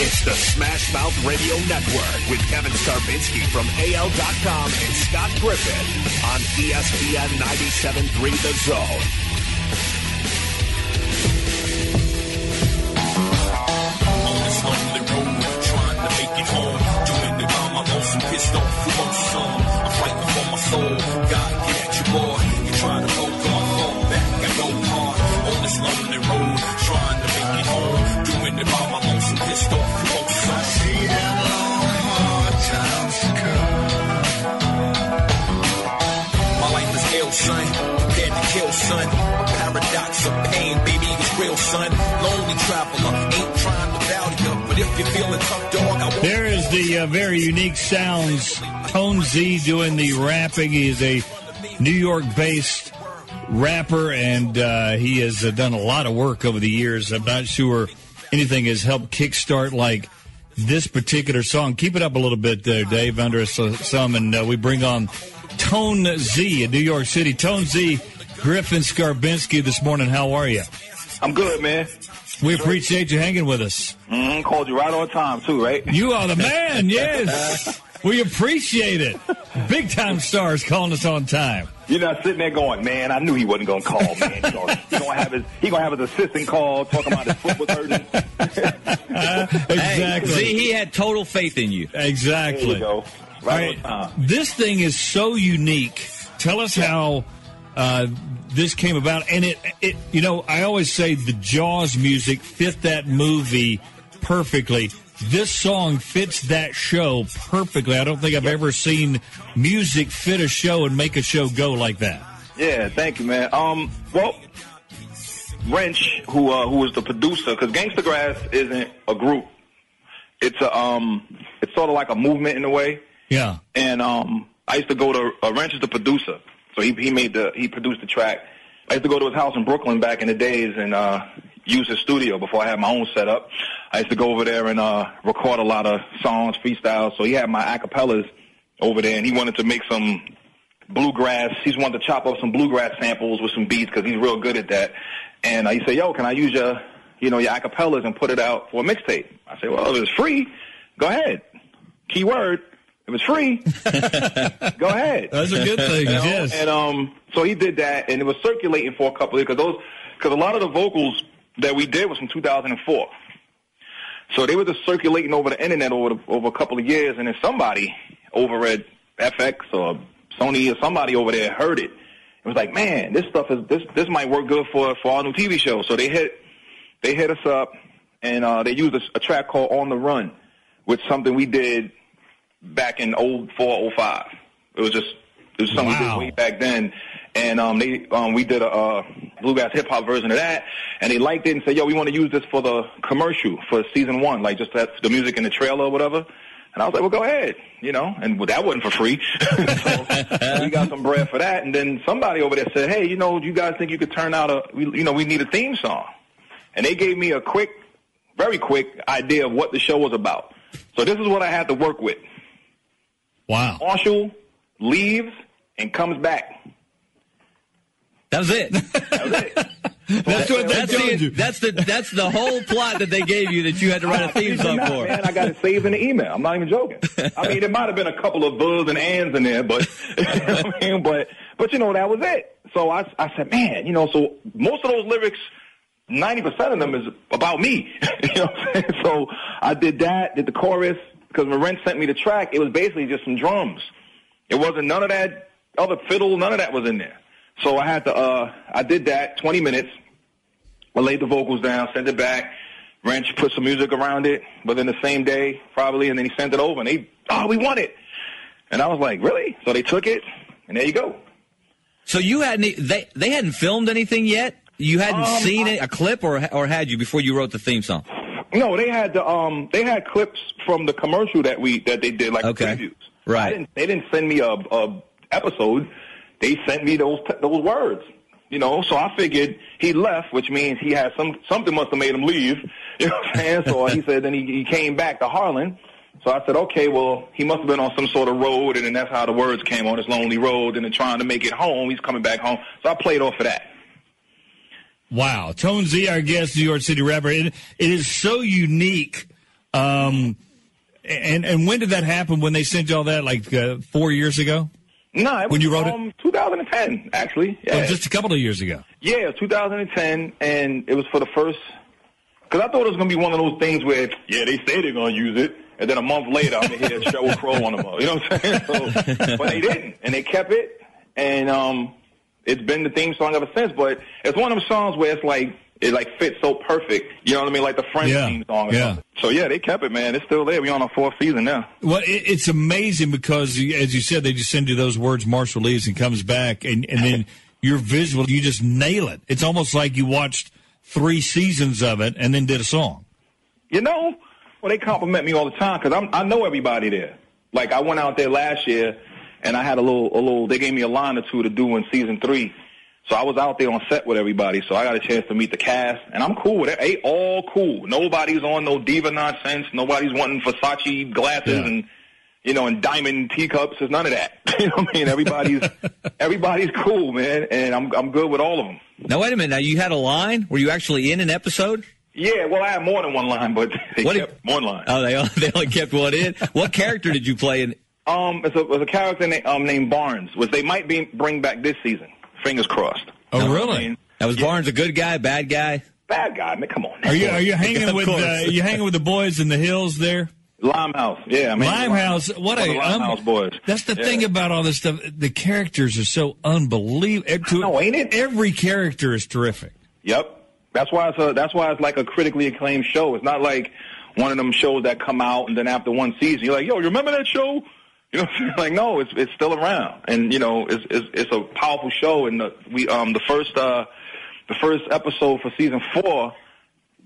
It's the Smash Mouth Radio Network with Kevin Skarbinski from AL.com and Scott Griffin on ESPN 97.3 The Zone. On this lonely road, trying to make it home, doing it by my lonesome, pissed off, who wants some? I'm fighting for my soul, God, get at you, boy. You try to go, God, fall back, I go hard. On this lonely road, trying to make it home, doing it by my lonesome, pissed off, who wants some? I see them long, hard times to come. My life is ill, son, prepared to kill, son. Paradox of pain, baby, it's real, son. Lonely traveler, ain't trying to value, but if you're feeling tough, dog, I won't. There is the very unique sounds. T.O.N.E-z doing the rapping. He is a New York-based rapper, and he has done a lot of work over the years. I'm not sure anything has helped kickstart like this particular song. Keep it up a little bit there, Dave, under us some, and we bring on T.O.N.E-z in New York City. T.O.N.E-z, Griffin Skarbinski this morning. How are you? I'm good, man. We appreciate you hanging with us. Called you right on time, too, right? You are the man, yes. We appreciate it. Big-time stars calling us on time. You're not sitting there going, man, I knew he wasn't going to call, man. He's gonna have his assistant call, talking about his foot was hurting. Exactly. Hey, see, he had total faith in you. Exactly. There you go. Right on time. This thing is so unique. Tell us how this came about. And it, you know, I always say the Jaws music fit that movie perfectly. This song fits that show perfectly. I don't think I've ever seen music fit a show and make a show go like that. Yeah, thank you, man. Well, Wrench, who was the producer, because Gangsta Grass isn't a group. It's it's sort of like a movement in a way. Yeah. And I used to go to Wrench is the producer, so he produced the track. I used to go to his house in Brooklyn back in the days and use his studio before I had my own setup. I used to go over there and record a lot of songs, freestyles. So he had my acapellas over there, and he wanted to make some bluegrass. He just wanted to chop up some bluegrass samples with some beats because he's real good at that. And he said, "Yo, can I use your acapellas and put it out for a mixtape?" I said, "Well, if it's free, go ahead. Keyword, if it's free, go ahead." That's a good thing, yes. And so he did that, and it was circulating for a couple of years because a lot of the vocals that we did was from 2004. So they were just circulating over the internet over a couple of years, and then somebody over at FX or Sony or somebody over there heard it. It was like, man, this stuff this might work good for our new TV show. So they hit us up, and they used a track called "On the Run," which something we did back in 04, 05. It was something we did way back then. And we did a bluegrass hip hop version of that, and they liked it and said, "Yo, we want to use this for the commercial for season 1, like just that the music in the trailer or whatever." And I was like, "Well, go ahead, And that wasn't for free, so we got some bread for that. And then somebody over there said, "Hey, do you guys think you could turn out we need a theme song?" And they gave me a very quick idea of what the show was about. So this is what I had to work with. Wow. Marshall leaves and comes back. That was it. That's what they told you. That's the whole plot that they gave you that you had to write a theme song for. Man, I got it saved in the email. I'm not even joking. I mean, there might have been a couple of buhs and ands in there, but but that was it. So I said, man, so most of those lyrics, 90% of them is about me. You know what I'm saying? So I did that, did the chorus, because when Ren sent me the track, it was basically just some drums. It wasn't none of that other fiddle, none of that was in there. So I had to, I did that, 20 minutes. I laid the vocals down, sent it back. Wrench put some music around it, but then the same day, probably, and then he sent it over, and we want it. And I was like, really? So they took it, and there you go. So you they hadn't filmed anything yet? You hadn't seen a clip, or had you before you wrote the theme song? No, they had clips from the commercial that they did, like previews. Right. They didn't send me a episode. They sent me those words, So I figured he left, which means he had something must have made him leave. You know what I'm saying? So he said then he came back to Harlan. So I said, okay, well, he must have been on some sort of road, and then that's how the words came on this lonely road, and then trying to make it home. He's coming back home. So I played off of that. Wow. T.O.N.E-z, our guest, New York City rapper. It is so unique And when did that happen? When they sent you all that, like 4 years ago? No, it was when you wrote it? 2010, actually. Yeah. Oh, just a couple of years ago. Yeah, it was 2010, and it was for the first. Because I thought it was going to be one of those things where, yeah, they say they're going to use it, and then a month later I'm going to hear Sheryl Crow on them. You know what I'm saying? So, but they didn't, and they kept it, and it's been the theme song ever since. But it's one of them songs where it's like it fits so perfect. You know what I mean? Like the Friends theme song or something. So yeah, they kept it, man. It's still there. We're on our 4th season now. Well, it's amazing because, as you said, they just send you those words, Marshall leaves and comes back, and then your visual, you just nail it. It's almost like you watched 3 seasons of it and then did a song. You know, well, they compliment me all the time because I know everybody there. Like I went out there last year and I had a little. They gave me a line or two to do in season 3. So I was out there on set with everybody, so I got a chance to meet the cast, and I'm cool with it. They all cool. Nobody's on no diva nonsense. Nobody's wanting Versace glasses and, you know, and diamond teacups. There's none of that. You know what I mean? Everybody's cool, man, and I'm good with all of them. Now, wait a minute. Now, you had a line? Were you actually in an episode? Yeah, well, I had more than one line, but they kept one line. Oh, they only kept one in? What character did you play in? It was a character named Barnes, which they might bring back this season. Fingers crossed. Oh, really? I mean, now, was Barnes a good guy, bad guy? Bad guy, man. Come on. Are you hanging with you hanging with the boys in the hills there? Limehouse, yeah. Limehouse. What a Limehouse boys. That's the thing about all this stuff. The characters are so unbelievable. No, ain't it? Every character is terrific. Yep. That's why it's like a critically acclaimed show. It's not like one of them shows that come out and then after one season you're like, yo, you remember that show? You know, like no, it's still around, and you know, it's a powerful show. And the first episode for season 4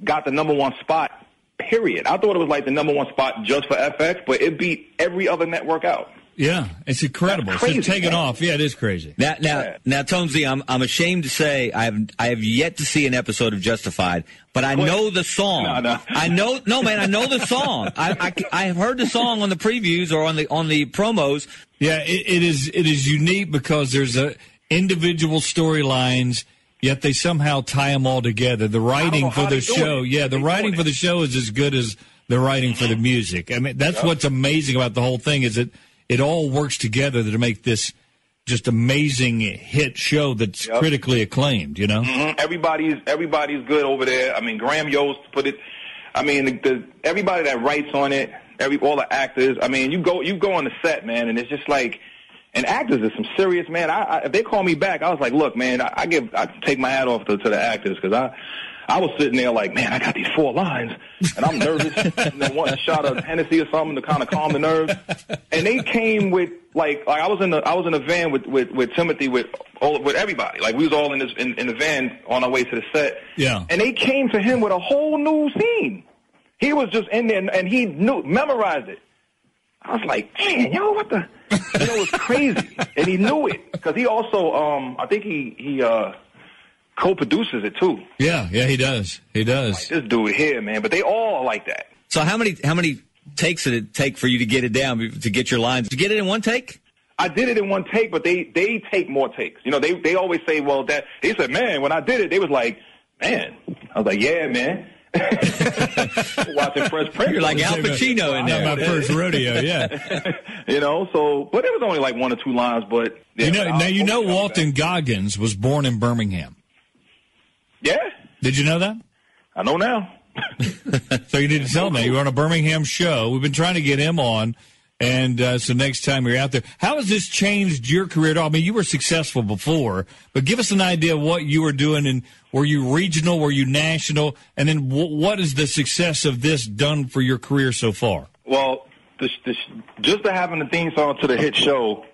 got the #1 spot. Period. I thought it was like the #1 spot just for FX, but it beat every other network out. Yeah, it's incredible. Crazy, it's taken off. Yeah, it is crazy. Now, T.O.N.E-z, I'm ashamed to say I have yet to see an episode of Justified, but I know the song. No. I know the song. I have heard the song on the previews or on the promos. Yeah, it is unique because there's individual storylines, yet they somehow tie them all together. The writing for the show, writing for the show is as good as the writing for the music. I mean, that's what's amazing about the whole thing is that it all works together to make this just amazing hit show that's critically acclaimed, you know? Mm-hmm. Everybody's good over there. I mean, Graham Yost put it. I mean, everybody that writes on it, all the actors. I mean, you go on the set, man, and it's just like, and actors is some serious, man. If they call me back, I was like, look, man, I take my hat off to the actors because I was sitting there like, man, I got these 4 lines, and I'm nervous, and then want a shot of Hennessy or something to kind of calm the nerves. And they came with like I was in a van with Timothy with everybody. Like we was all in the van on our way to the set. Yeah. And they came to him with a whole new scene. He was just in there and he memorized it. I was like, man, yo, what the? You know, it was crazy, and he knew it because he also, I think he co-produces it too. Yeah, he does. He does. Like this dude here, man. But they all are like that. So how many takes did it take for you to get it down, to get your lines? Did you get it in one take? I did it in one take, but they take more takes. You know, they always say, well, that they said, man, when I did it, they was like, man. I was like, yeah, man. Watching Fresh Prince. You're like Al Pacino in there. My first rodeo, yeah. You know, so, but it was only like 1 or 2 lines, but. Yeah, you know Walton Goggins was born in Birmingham. Yeah. Did you know that? I know now. So you need to tell me. You were on a Birmingham show. We've been trying to get him on. And so next time you're out there, how has this changed your career at all? I mean, you were successful before, but give us an idea of what you were doing. And were you regional? Were you national? And then what is the success of this done for your career so far? Well, just to having the theme song to the hit show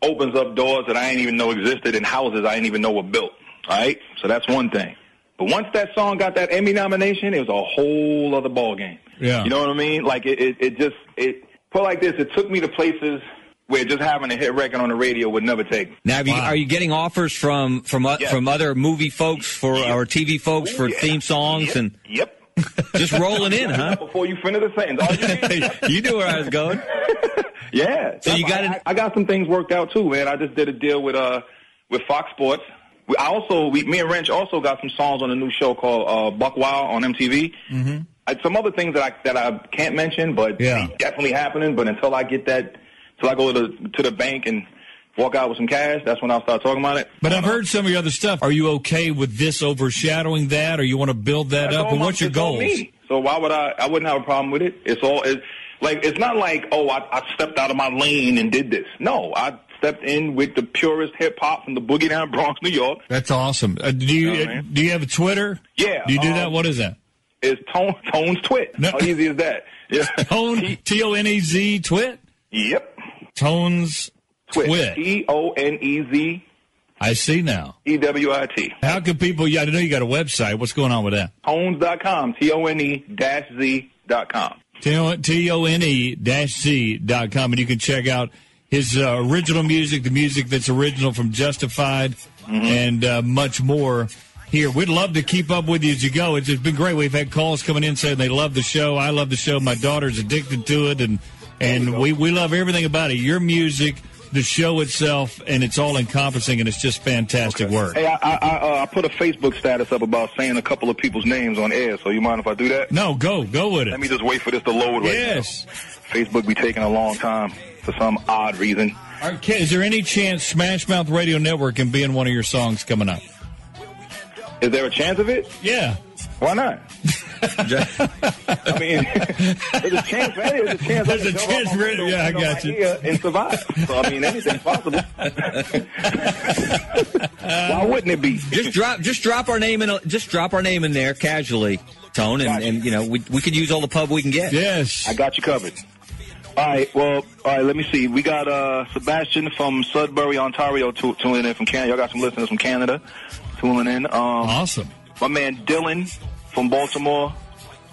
opens up doors that I didn't even know existed and houses I didn't even know were built. All right? So that's one thing. But once that song got that Emmy nomination, it was a whole other ballgame. Yeah. You know what I mean? Like, it put like this, it took me to places where just having a hit record on the radio would never take me. Now, are you getting offers from other movie folks or TV folks for theme songs? Yep. Just rolling in, huh? Before you finish the sentence. You knew where I was going. Yeah. So I got some things worked out, too, man. I just did a deal with Fox Sports. Me and Wrench also got some songs on a new show called Buck Wild on MTV. Mm-hmm. some other things that I can't mention, but definitely happening. But until I get that, until I go to the bank and walk out with some cash, that's when I'll start talking about it. But I've heard some of your other stuff. Are you okay with this overshadowing that, or you want to build that up? And what's your goals? So why would I wouldn't have a problem with it. It's not like, I stepped out of my lane and did this. No, I stepped in with the purest hip hop from the Boogie Down Bronx, New York. That's awesome. Do you have a Twitter? Yeah. Do you do that? What is that? It's T.O.N.E-z Twit. No. How easy is that? Yeah. T.O.N.E-z Twit? Yep. T.O.N.E-z Twit. T.O.N.E.z. I see now. E-W-I-T. How can people, I know you got a website. What's going on with that? T.O.N.E.z.com. T.O.N.E-z.com. T.O.N.E-z.com. And you can check out his original music, the music that's original from Justified, and much more here. We'd love to keep up with you as you go. It's been great. We've had calls coming in saying they love the show. I love the show. My daughter's addicted to it, and we love everything about it. Your music, the show itself, and it's all encompassing, and it's just fantastic work. Hey, I put a Facebook status up about saying a couple of people's names on air, so you mind if I do that? No, go with it. Let me just wait for this to load right now. Facebook be taking a long time for some odd reason. Is there any chance Smash Mouth Radio Network can be in one of your songs coming up? Is there a chance of it? Yeah. Why not? I mean, there's a chance, man. There's a chance for it. Yeah, I got you. And survive. So, I mean, anything's possible. Why wouldn't it be? Just drop our name in there casually, Tone, and we could use all the pub we can get. Yes. I got you covered. All right, let me see. We got Sebastian from Sudbury, Ontario, tuning in from Canada. Y'all got some listeners from Canada tuning in. Awesome. My man Dylan from Baltimore.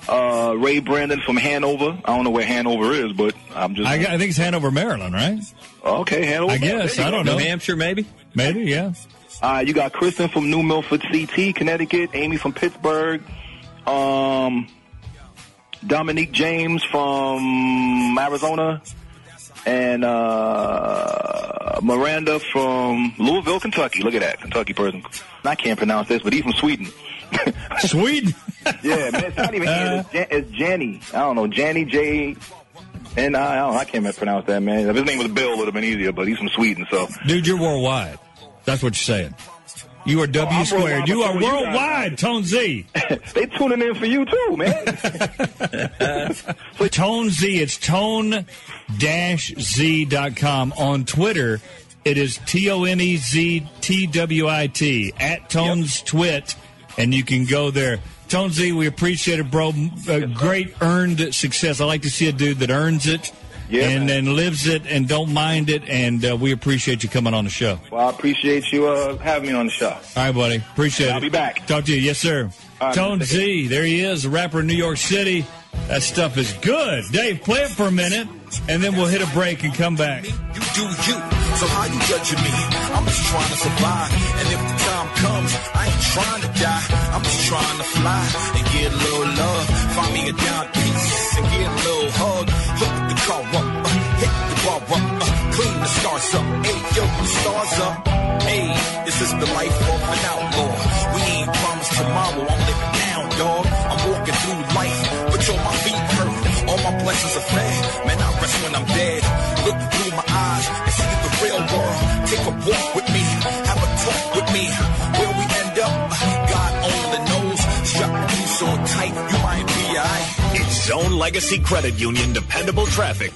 Ray Brandon from Hanover. I don't know where Hanover is, but I'm just... I think it's Hanover, Maryland, right? Okay, Hanover. I guess. I don't know. New Hampshire, maybe? Maybe, yeah. You got Kristen from New Milford, CT, Connecticut. Amy from Pittsburgh. Dominique James from Arizona, and Miranda from Louisville, Kentucky. Look at that, Kentucky person. I can't pronounce this, but he's from Sweden. Sweden? Yeah, man, it's not even here. It's Janny. I don't know, Janny J. And I can't pronounce that, man. If his name was Bill, it would have been easier, but he's from Sweden, so. Dude, you're worldwide. That's what you're saying. You are W squared. You are worldwide, T.O.N.E.z. They tuning in for you, too, man. T.O.N.E.z. It's T.O.N.E-z.com. On Twitter, it is T.O.N.E.z Twit, at T.O.N.E.z Twit, and you can go there. T.O.N.E.z, we appreciate it, bro. Great earned success. I like to see a dude that earns it. Yeah, and then lives it and don't mind it, and we appreciate you coming on the show. Well, I appreciate you having me on the show. All right, buddy. Appreciate it. I'll be back. Talk to you. Yes, sir. Right, T.O.N.E.z, there he is, a rapper in New York City. That stuff is good. Dave, play it for a minute, and then we'll hit a break and come back. You do you, so how you judging me? I'm just trying to survive, and if the time comes, I ain't trying to die. I'm just trying to fly and get a little love. Find me a down piece and get a little hug. Hook the car up, hit the bar up, clean the stars up. Hey, yo, the stars up. Hey, this is the life of an outlaw. We ain't promised tomorrow, I'm living now, dog. I'm walking through life, but yo, my feet hurt. All my blessings are fed, man, I rest when I'm dead. Look through my eyes and see the real world. Take a walk with me, have a talk with me. Where we end up, God only knows. Strap you so tight, you might be alright. It's Zone Legacy Credit Union Dependable Traffic.